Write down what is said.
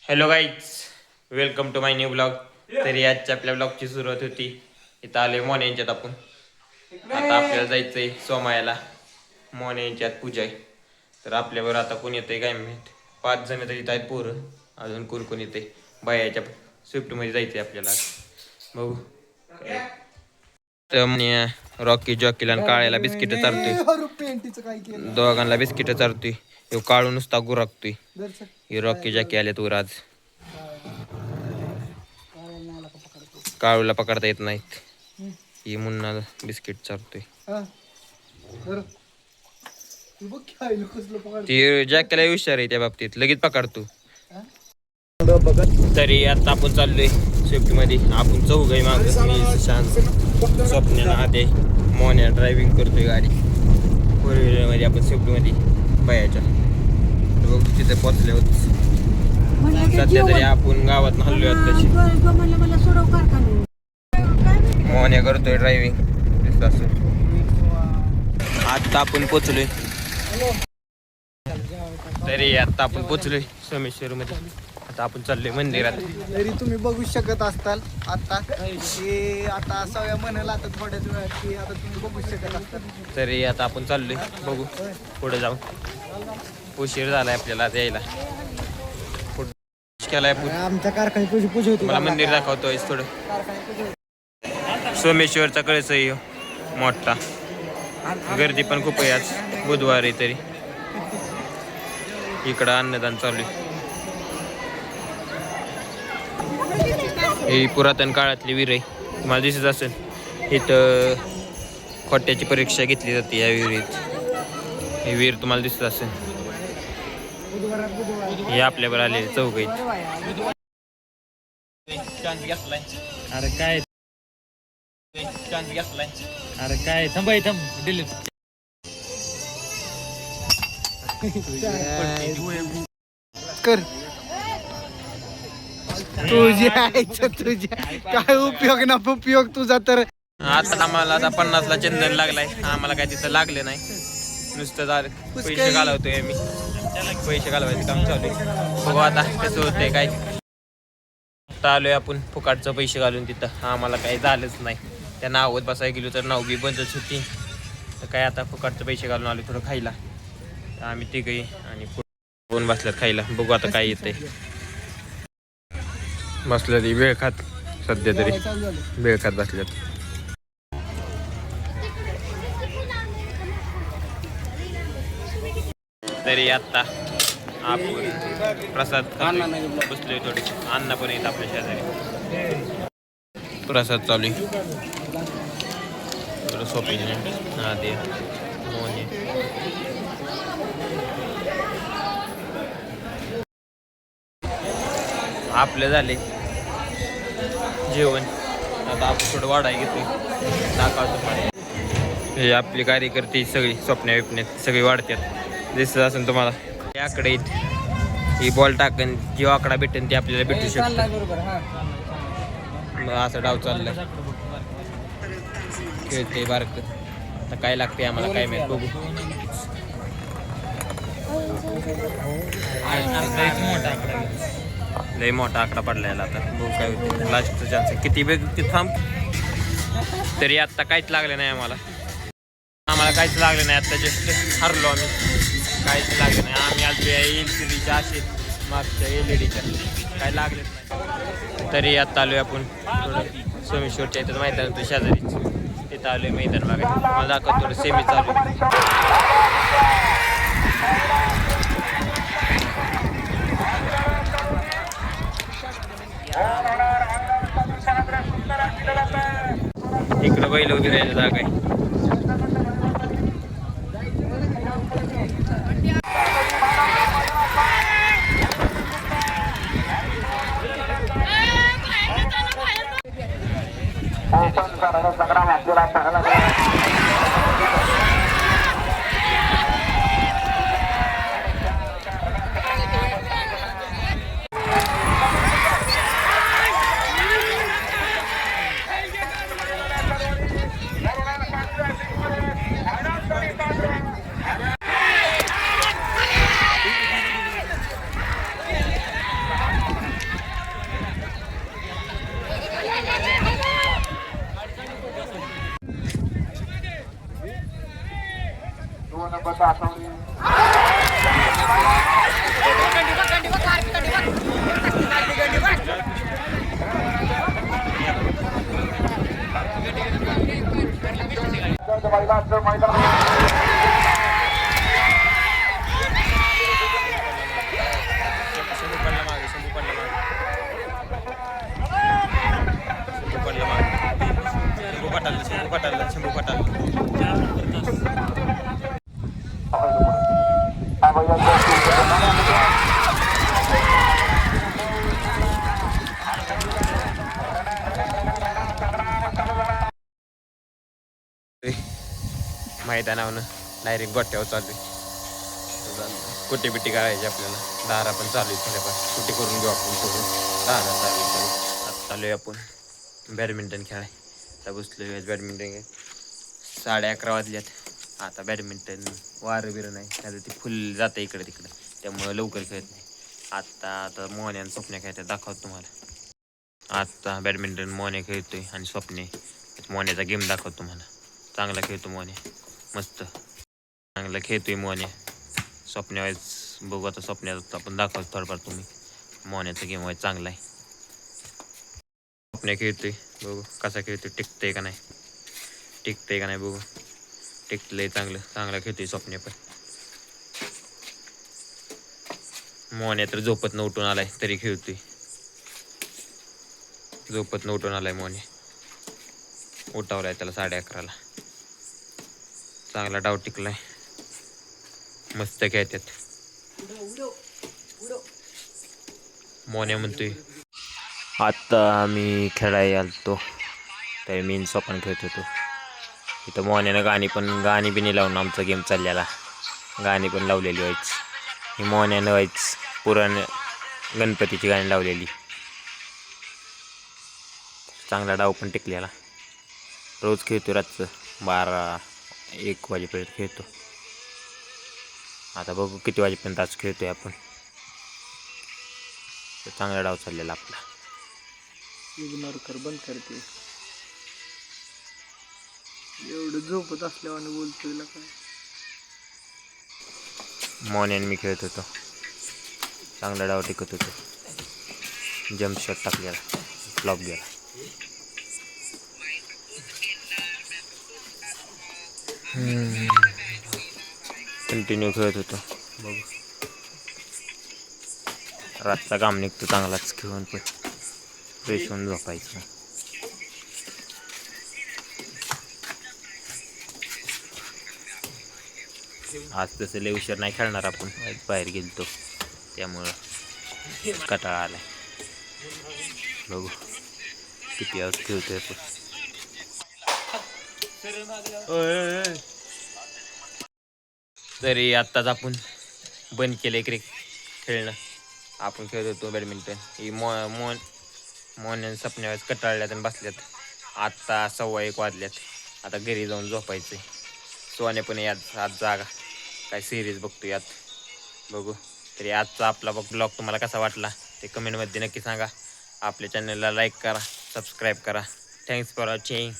Hello guys, welcome to my new blog. तरी आजच्या आपल्या ब्लॉगची सुरुवात होती. इथं आले मोन यांच्यात आपण. आता आपल्याला जायचंय सोमायाला. मोन यांच्यात पूजा आहे. तर आपल्यावर आता कोण येतंय काय माहित. 5 जण तरी इथं आहेत पोरं. अजून कोण येते बायाच्या स्विफ्टमध्ये जायचंय आपल्याला. बघू. रॉकी जॉकीला आणि काळ्याला बिस्किट चारतोय. दोघांना बिस्किट चारतोय. ह्यो काळू नुसता गुरागतोय. हे रॉकी जॉकी आले तू आज. काळूला पकडता येत नाहीत. ही मुन्ना बिस्किट चारतोय. ती जॅकेला हुशार आहे त्या बाबतीत, लगेच पकडतो. तरी आता आपण चाललोय स्विफ्ट मध्ये. आपण चौघही माग, मी शांत, स्वप्नाला आते, मोन्या ड्रायव्हिंग करतोय गाडी. 4 व्हीलर मध्ये आपण स्विफ्ट मध्ये बायाच्या. बघ तिथे पोचले होते. सध्या तरी आपण गावात हल्लो तशी. मोन्या करतोय ड्रायव्हिंग. आता आपण पोचलोय. तरी आता आपण पोचलोय सोमेश्वर मध्ये. आता आपण चाललोय मंदिरात. तरी तुम्ही बघू शकत असताल आता की आता सगळ्या म्हणाला आता थोड्याच वेळात की आता तुम्ही बघू शकत असताल. तरी आता आपण चाललोय, बघू पुढे जाऊन. उशीर झालाय आपल्याला यायला. केलाय आमच्या कारखान्याची पूजा होती. मला मंदिर दाखवतोय थोडं. सोमेश्वरचा कळस आहे मोठा. गर्दी पण खूप आहे आज बुधवारी. तरी इकडं अन्नदान चालू आहे. ही पुरातन काळातली विहीर आहे, तुम्हाला दिसत असेल. इथं खोट्याची परीक्षा घेतली जाते या विहिरीत. ही विहीर तुम्हाला दिसत असेल. हे आपल्यावर आले चौघ. चान्स घेतलाय. अरे काय चान्स घेतलाय. अरे काय थांब डिलीट कर तुझ्या काय उपयोग ना उपयोग तुझा. तर आता आम्हाला आता 50ला चंदन लागलाय. आम्हाला काय तिथं लागले नाही. नुसतं झालं पैसे घालवतोय आम्ही. पैसे घालवायचं काम चालू आहे. बघू आता कसं होतंय काय. आता आलोय आपण फुकाटचं पैसे घालून तिथं. आम्हाला काही झालंच नाही. त्या नावात बसायला गेलो तर नाव बी बंदच होती. तर काय आता फुकाटचं पैसे घालून आलो थोडं खायला. आम्ही तिघही आणि कोण बसल्यात खायला. बघू आता काय येतंय. बसल्या ती वेळ खात. सध्या तरी वेळ खात बसल्यात. तरी आता आपण प्रसाद बसलोय. थोडी अन्न पण येत आपल्या शेजारी. प्रसाद चालू आहे. सोपी हा ते मोने. आपलं झाले जेवण. आता आपण थोडं वाढाय घेतोय. टाकावतो. हे आपली कार्यकर्ते सगळी स्वप्न विपण्यात सगळी वाढतात. दिसत असेल तुम्हाला. याकडे ही बॉल टाकन जो आकडा भेटेन ते आपल्याला भेटू शकतो. असं डाव चाललाय. खेळते बारक. आता काय लागते आम्हाला काय माहित. बघू. लय मोठा आकडा पडलाय आता. बघू काय होते. लास्टचा चान्स किती वेळ ते थांब. तरी आत्ता काहीच लागलं नाही आम्हाला. काहीच लागलं नाही. आत्ता जस्ट हरलो आम्ही. काहीच लागलं नाही. आम्ही आलतो या LCDच्या असे मागच्या LEDच्या. काय लागलं नाही. तरी आत्ता आलोय आपण थोडं सोमेश्वरच्या इथं मैदान होतं शेजारीच. तिथं आलोय मैदान बघायला. मला दाखवतो थोडं सेमी चालू. इकडं बैल उभी राहायला जागा आहे. शंभू पडला मागे, शंभू पडला मागे, शंभू पटाला, शंभू पटाला, शंभू पटाला. मैदानावनं डायरेक्ट गोट्यावर चालू आहे. कुठे बिटी करायची आपल्याला. दारा पण चालू आहे थोड्याफार. कुठे करून घेऊ आपण सगळं. दारा चालू आहे. आता चालू आहे आपण बॅडमिंटन खेळाय. आता बसलो बॅडमिंटन खेळ. 11:30 वाजल्यात. आता बॅडमिंटन वारं बिरं नाही त्याचं ते फुल जातं इकडे तिकडं, त्यामुळं लवकर खेळत नाही. आता मोन्या आणि स्वप्ने खेळतात, दाखवतो तुम्हाला. आता बॅडमिंटन मोन्या खेळतोय आणि स्वप्ने. मोन्याचा गेम दाखवतो तुम्हाला. चांगला खेळतो मोन्या, मस्त चांगला खेळतोय मोन्या. स्वप्न्यावाईज बघू आता, स्वप्न्यात आपण दाखवतो थोडंफार तुम्ही. मोन्याचा गेम वाईज चांगला आहे. स्वप्न्या खेळतोय, बघू कसा खेळतोय, टिकतंय का नाही, टिकतंय का नाही बघू. टिकलंय चांगलं, चांगला खेळतोय स्वप्ने पण. मोन्या तर झोपत न उठून आलाय तरी खेळतोय. झोपत न उठून आलाय मोन्या. उठावलाय त्याला 11:30ला. चांगला डाव टिकलाय, मस्त खेळतात. मोन्या म्हणतोय आता आम्ही खेळायला आलतो, तर मी स्वप्न खेळत होतो. इथं मोन्यानं गाणी बिनी लावून आमचा गेम चाललेला. गाणी पण लावलेली व्हायची. ही मोन्यानं व्हायच पुराण गणपतीची गाणी लावलेली. चांगला डाव पण टिकलेला. रोज खेळतो रातचं 12-1 वाजेपर्यंत खेळतो. आता बघू किती वाजेपर्यंत आज खेळतोय आपण. चांगला डाव चाललेला आपला. इग्नोर कर, बंद करते. एवढं झोपत असल्यावर बोलतोय काय. मोन्याने मी खेळत होतो, चांगला डाव टिकत होतो. जम्प शॉट टाकलेला, फ्लॉप गेला. कंटिन्यू खेळत होतो. बघू रातचा काम निघतो चांगलाच खेळून, पण फ्रेश होऊन झोपायचं. आज तसं लय उशीर नाही खेळणार आपण, बाहेर गेलतो त्यामुळं कंटाळा आलाय. बघू किती आज खेळतोय आपण. तरी आत्ताच आपण बंद केले खेळणं. आपण खेळत होतो बॅडमिंटन. ही मोन्यान सपन्यावेळेस कटाळल्यात आणि बसल्यात. आत्ता 1:15 वाजल्यात. आता घरी जाऊन झोपायचं. सोने पण यात आज जागा काय सिरीज बघतो यात. बघू तरी आजचा आपला ब्लॉग तुम्हाला कसा वाटला ते कमेंटमध्ये नक्की सांगा. आपल्या चॅनलला लाईक करा, सबस्क्राईब करा. Thanks for watching.